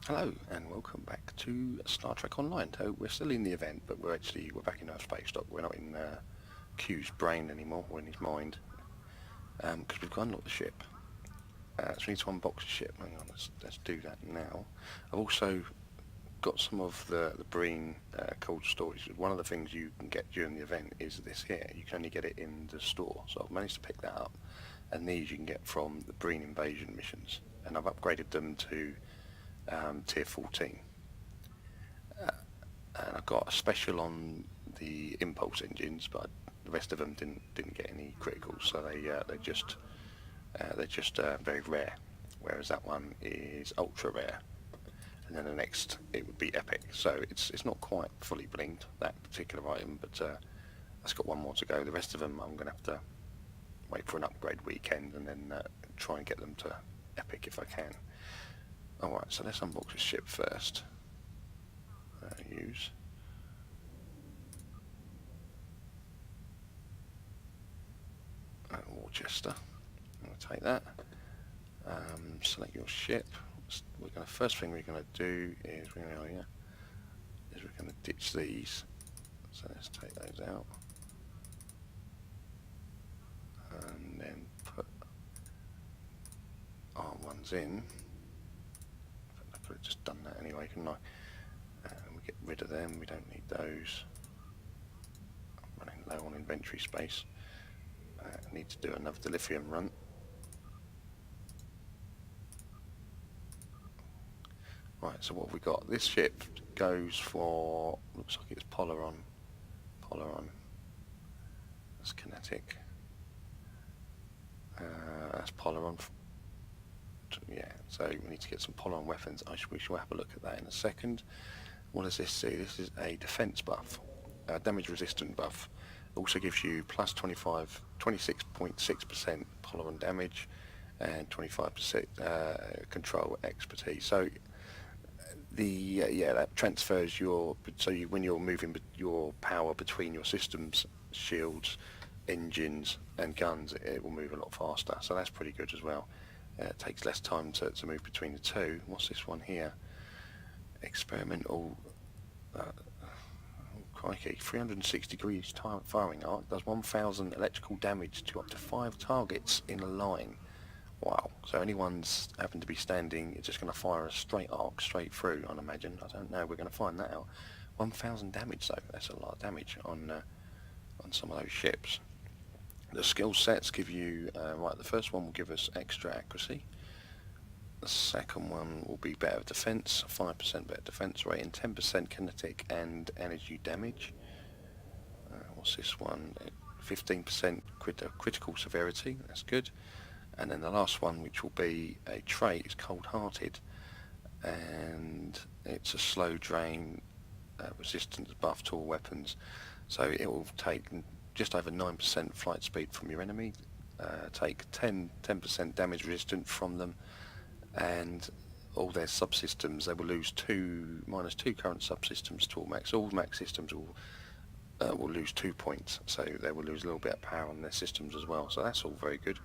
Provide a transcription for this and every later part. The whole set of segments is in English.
Hello and welcome back to Star Trek Online. So we're still in the event, but we're back in our space dock. We're not in Q's brain anymore, we're in his mind, because we've got to unlock the ship. So we need to unbox the ship. Hang on, let's do that now. I've also got some of the Breen cold storage. One of the things you can get during the event is this here. You can only get it in the store, so I've managed to pick that up. And these you can get from the Breen invasion missions, and I've upgraded them to tier 14. And I got a special on the impulse engines, but the rest of them didn't get any criticals, so they're just very rare. Whereas that one is ultra rare, and then the next it would be epic. So it's not quite fully blinked, that particular item, but that's got one more to go. The rest of them I'm going to have to wait for an upgrade weekend and then try and get them to epic if I can. Alright, so let's unbox the ship first. Use. Worcester. I'm going to take that. Select your ship. First thing we're going to do is we're going to ditch these. So let's take those out. And then put our ones in. I could have just done that anyway, couldn't I? We get rid of them, we don't need those. I'm running low on inventory space. I need to do another delirium run. Right, so what have we got? This ship goes for, looks like it's Polaron. That's kinetic. That's Polaron. Yeah, so we need to get some Polaron weapons. We shall have a look at that in a second. What does this do? This is a defense buff, damage resistant buff. It also gives you plus 26.6% Polaron damage and 25% control expertise. So that transfers when you're moving your power between your systems, shields, engines and guns, it will move a lot faster. So that's pretty good as well. It takes less time to move between the two. What's this one here? Experimental, crikey, 360 degrees firing arc, does 1000 electrical damage to up to 5 targets in a line. Wow, so anyone's happen to be standing, it's just going to fire a straight arc straight through, I'd imagine. I don't know, we're going to find that out. 1000 damage though, that's a lot of damage on some of those ships. The skill sets give you, the first one will give us extra accuracy. The second one will be better defense, 5% better defense rate, and 10% kinetic and energy damage. What's this one? 15% critical severity, that's good. And then the last one, which will be a trait, is cold-hearted, and it's a slow drain resistance buff to all weapons. So it will take just over 9% flight speed from your enemy, take 10% damage resistant from them, and all their subsystems, they will lose -2 current subsystems to all max. All max systems will lose 2 points, so they will lose a little bit of power on their systems as well. So that's all very good.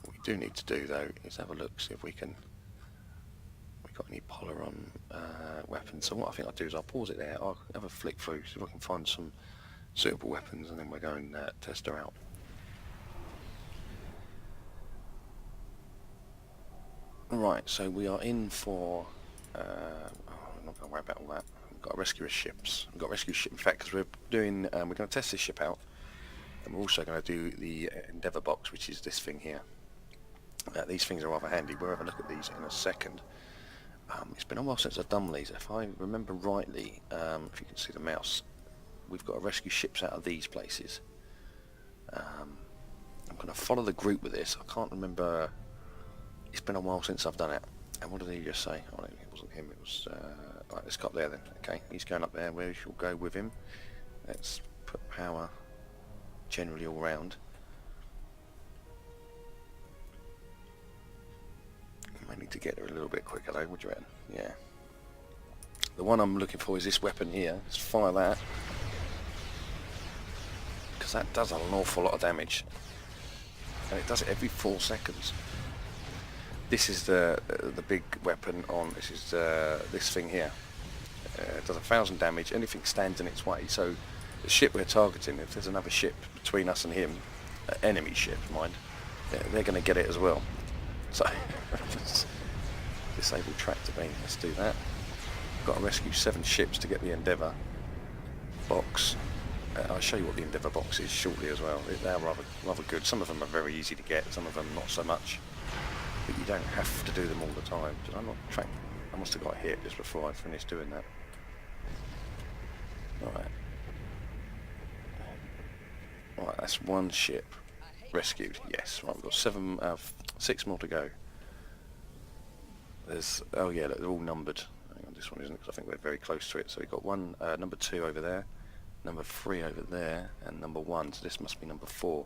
What we do need to do though is have a look, see if we got any Polaron weapons. So what I think I'll do is I'll pause it there, I'll have a flick through, see if I can find some suitable weapons, and then we're going to test her out. Right, so we are in for, I'm not going to worry about all that. We've got to rescue ships. We've got to rescue a ship, in fact, because we're going to test this ship out, and we're also going to do the Endeavour box, which is this thing here. These things are rather handy. We'll have a look at these in a second. It's been a while since I've done these. If I remember rightly, if you can see the mouse, we've got to rescue ships out of these places. I'm going to follow the group with this. I can't remember. It's been a while since I've done it. And what did he just say? Oh, it wasn't him. It was right. Let's go up there then. Okay, he's going up there. We shall go with him. Let's put power generally all round. I might need to get there a little bit quicker though. What do you reckon? Yeah. The one I'm looking for is this weapon here. Let's fire that, because that does an awful lot of damage, and it does it every 4 seconds. This is the big weapon on. This is this thing here. It does 1,000 damage. Anything stands in its way. So the ship we're targeting, if there's another ship between us and him, enemy ship, mind, they're going to get it as well. So disable tractor beam. Let's do that. Got to rescue 7 ships to get the Endeavour box. I'll show you what the Endeavour box is shortly as well. They're rather good. Some of them are very easy to get. Some of them not so much. But you don't have to do them all the time. Did I not track? I must have got hit just before I finished doing that. Right. Right, that's 1 ship rescued. Yes. Right, we've got 6 more to go. There's, oh yeah, look, they're all numbered. Hang on, this one isn't, because I think we're very close to it. So we've got one, number 2 over there, number 3 over there, and number 1. So this must be number 4.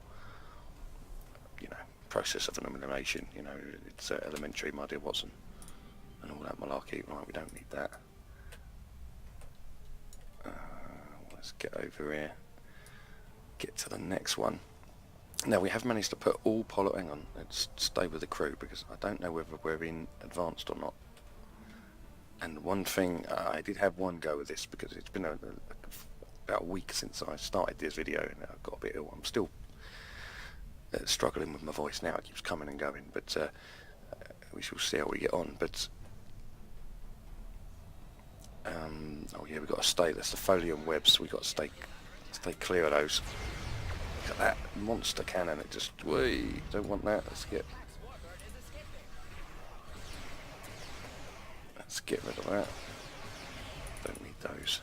You know, process of elimination. You know, it's elementary, my dear Watson, and all that malarkey. Right, we don't need that. Let's get over here. Get to the next one. Now we have managed to put all hang on, let's stay with the crew because I don't know whether we're in advanced or not. And one thing, I did have one go with this because it's been about a week since I started this video and I got a bit ill. I'm still struggling with my voice now, it keeps coming and going, but we shall see how we get on. But oh yeah, we've got to stay, that's the folium webs, we've got to stay clear of those. Look at that monster cannon, it just, whee, don't want that. Let's get rid of that. Don't need those.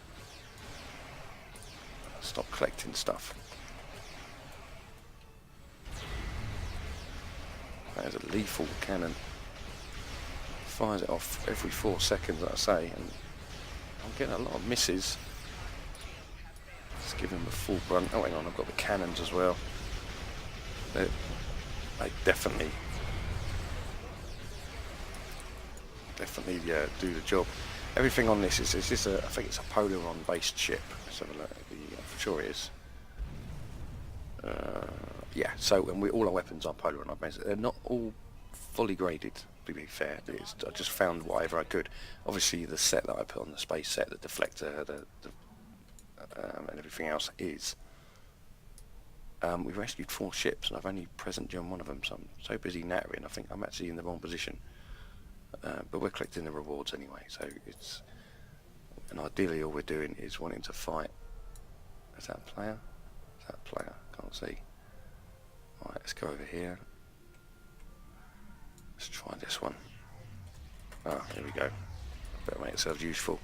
Stop collecting stuff. That is a lethal cannon. Fires it off every 4 seconds, like I say, and I'm getting a lot of misses. Let's give him the full brunt. Oh, hang on, I've got the cannons as well. They definitely do the job. Everything on this is this I think it's a Polaron based ship. Let's have a look. I'm sure it is. Yeah, so and all our weapons are Polaron based. They're not all fully graded, to be fair. I just found whatever I could. Obviously the set that I put on the space set, the deflector, and everything else is. We've rescued 4 ships and I've only present on one of them, so I'm so busy nattering I think I'm actually in the wrong position. But we're collecting the rewards anyway, so it's, and ideally all we're doing is wanting to fight. Is that a player? Is that a player? Can't see. Alright, let's go over here. Let's try this one. Ah, here we go. Better make ourselves useful.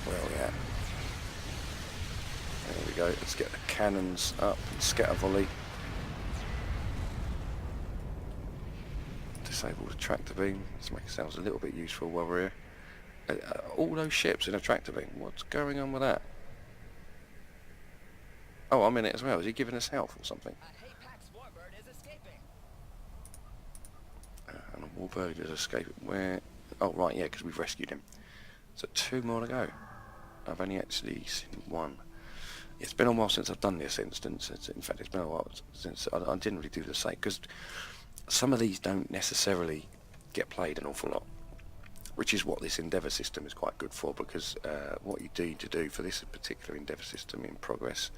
Where are we at? There we go. Let's get the cannons up and scatter volley. Disable the tractor beam. Let's make ourselves a little bit useful while we're here. All those ships in a tractor beam. What's going on with that? Oh, I'm in it as well. Is he giving us health or something? And a warbird is escaping. Where? Oh, right, yeah, because we've rescued him. So 2 more to go. I've only actually seen 1. It's been a while since I've done this instance. In fact, it's been a while since I didn't really do the same, because some of these don't necessarily get played an awful lot, which is what this Endeavour system is quite good for, because what you need to do for this particular Endeavour system in progress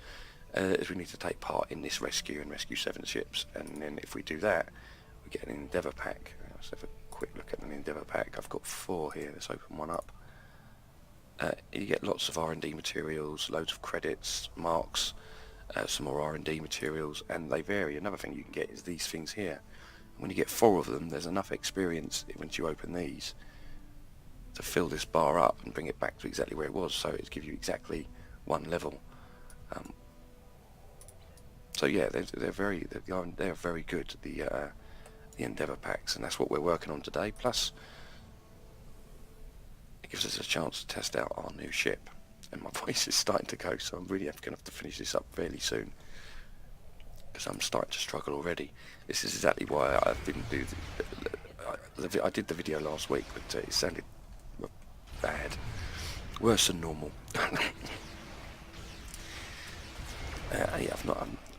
is we need to take part in this rescue and rescue 7 ships, and then if we do that, we get an Endeavour pack. Let's have a quick look at an Endeavour pack. I've got 4 here. Let's open one up. You get lots of R&D materials, loads of credits, marks, some more R&D materials, and they vary. Another thing you can get is these things here. When you get 4 of them, there's enough experience once you open these to fill this bar up and bring it back to exactly where it was, so it gives you exactly 1 level. So yeah, they're very good, the Endeavour packs, and that's what we're working on today. Plus, it gives us a chance to test out our new ship, and my voice is starting to go, so I'm really going to have to finish this up fairly soon, because I'm starting to struggle already. This is exactly why I didn't do I did the video last week, but it sounded bad, worse than normal. Yeah,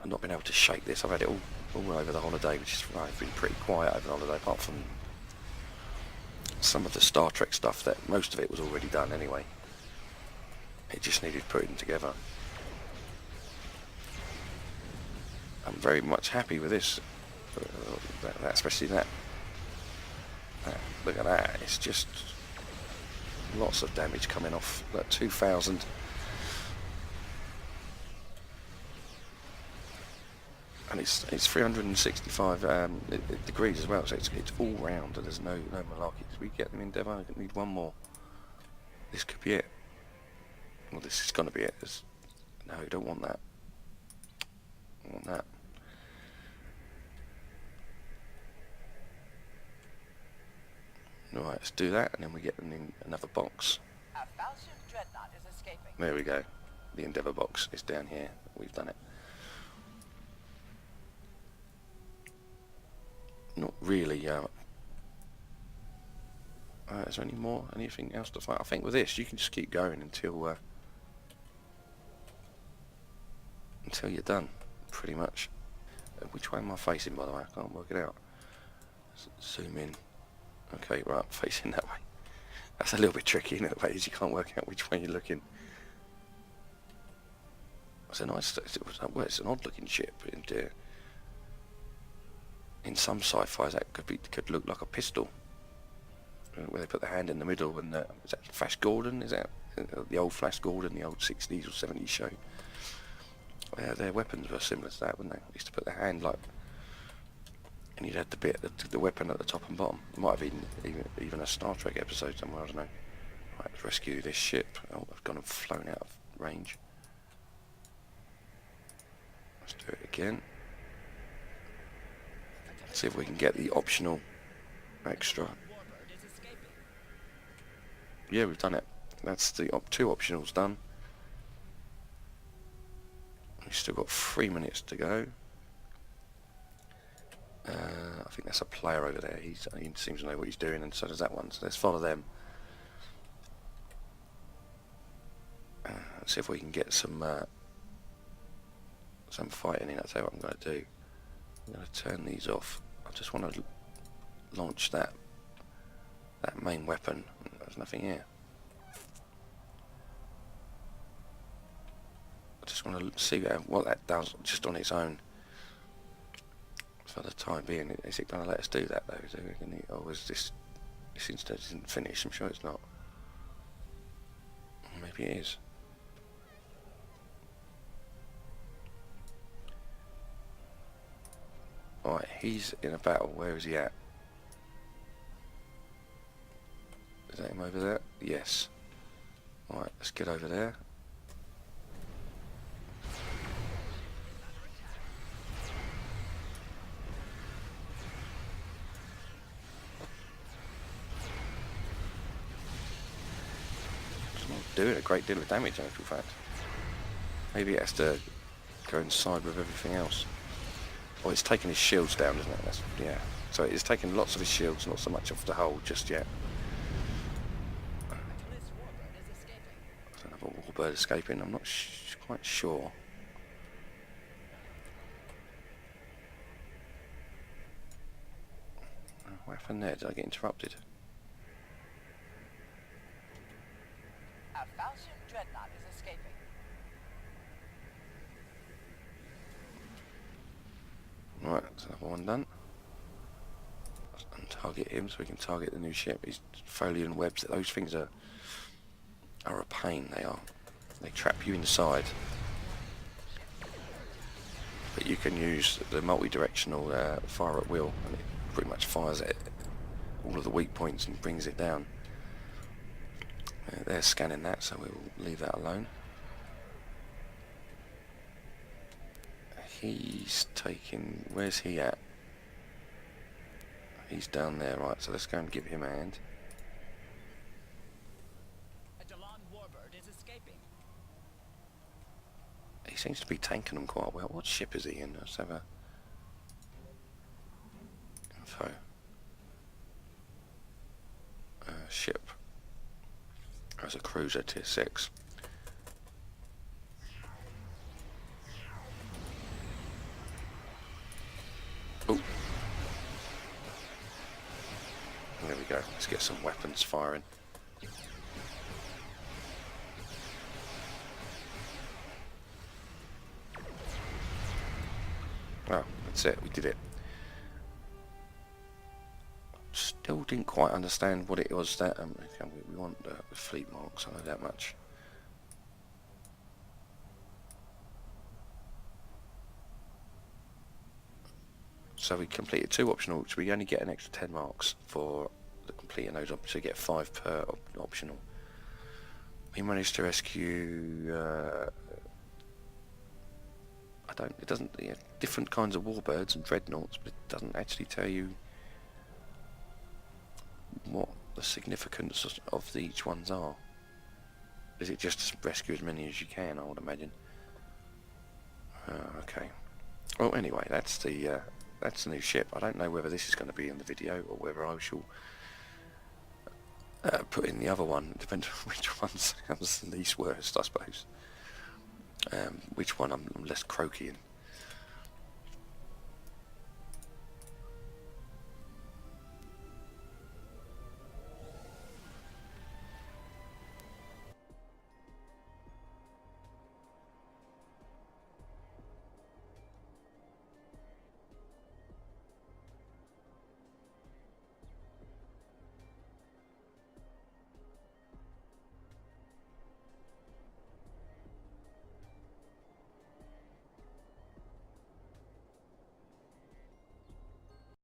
I've not been able to shake this. I've had it all over the holiday, which is I've been pretty quiet over the holiday, apart from some of the Star Trek stuff that most of it was already done anyway. It just needed putting together. I'm very much happy with this, especially that. Look at that, it's just lots of damage coming off. That 2,000. And it's 365 degrees as well, so it's all round, and there's no malarkey. Did we get them in Endeavour? I need one more. This could be it. Well, this is going to be it. No, you don't want that. I want that. Alright, let's do that, and then we get them in another box. There we go. The Endeavour box is down here. We've done it. Not really. Is there any more? Anything else to fight? I think with this, you can just keep going until you're done, pretty much. Which way am I facing, by the way? I can't work it out. Zoom in. Okay, right, facing that way. That's a little bit tricky, isn't it? You can't work out which way you're looking. It's a nice. It's an odd-looking ship, and in some sci-fi that could look like a pistol, where they put the hand in the middle. And is that Flash Gordon? Is that the old Flash Gordon, the old 60s or 70s show? Their weapons were similar to that, weren't they? They used to put the hand like, and you'd had the weapon at the top and bottom. It might have even a Star Trek episode somewhere, I don't know. Right, let's rescue this ship. Oh, I've gone and flown out of range. Let's do it again. See if we can get the optional extra. Yeah, we've done it. That's the two optionals done. We've still got 3 minutes to go. I think that's a player over there. He seems to know what he's doing, and so does that one. So let's follow them. Let's see if we can get some fighting in. I'll tell you what I'm going to do. I'm going to turn these off. I just want to launch that main weapon. There's nothing here. I just want to see what that does just on its own for the time being. Is it going to let us do that though? Or is this instead isn't finished? I'm sure it's not. Maybe it is. Alright, he's in a battle. Where is he at? Is that him over there? Yes. Alright, let's get over there. It's not doing a great deal of damage, in actual fact. Maybe it has to coincide with everything else. Oh, it's taking his shields down, isn't it? Yeah. So it's taking lots of his shields, not so much off the hull just yet. There's another warbird escaping. I'm not quite sure. What happened there? Did I get interrupted? A Falchion dreadnought is escaping. Right, that's another one done. And target him so we can target the new ship. He's Folian webs. Those things are a pain. They are. They trap you inside. But you can use the multi-directional fire at will, and it pretty much fires at all of the weak points and brings it down. They're scanning that, so we'll leave that alone. He's taking... Where's he at? He's down there, right, so let's go and give him a hand. A Delon warbird is escaping. He seems to be tanking them quite well. What ship is he in? Let's have a... info. Ship. As a cruiser, tier 6. Let's get some weapons firing. Oh, that's it, we did it. Still didn't quite understand what it was that we want the fleet marks, I know that much. So we completed 2 optional, which we only get an extra 10 marks for the completing those, so you get 5 per optional. We managed to rescue it doesn't, different kinds of warbirds and dreadnoughts, but it doesn't actually tell you what the significance of each ones are. Is it just to rescue as many as you can, I would imagine. Okay. Well, anyway, that's the new ship. I don't know whether this is going to be in the video or whether I shall put in the other one. It depends on which one sounds the least worst, I suppose. Which one I'm less croaky and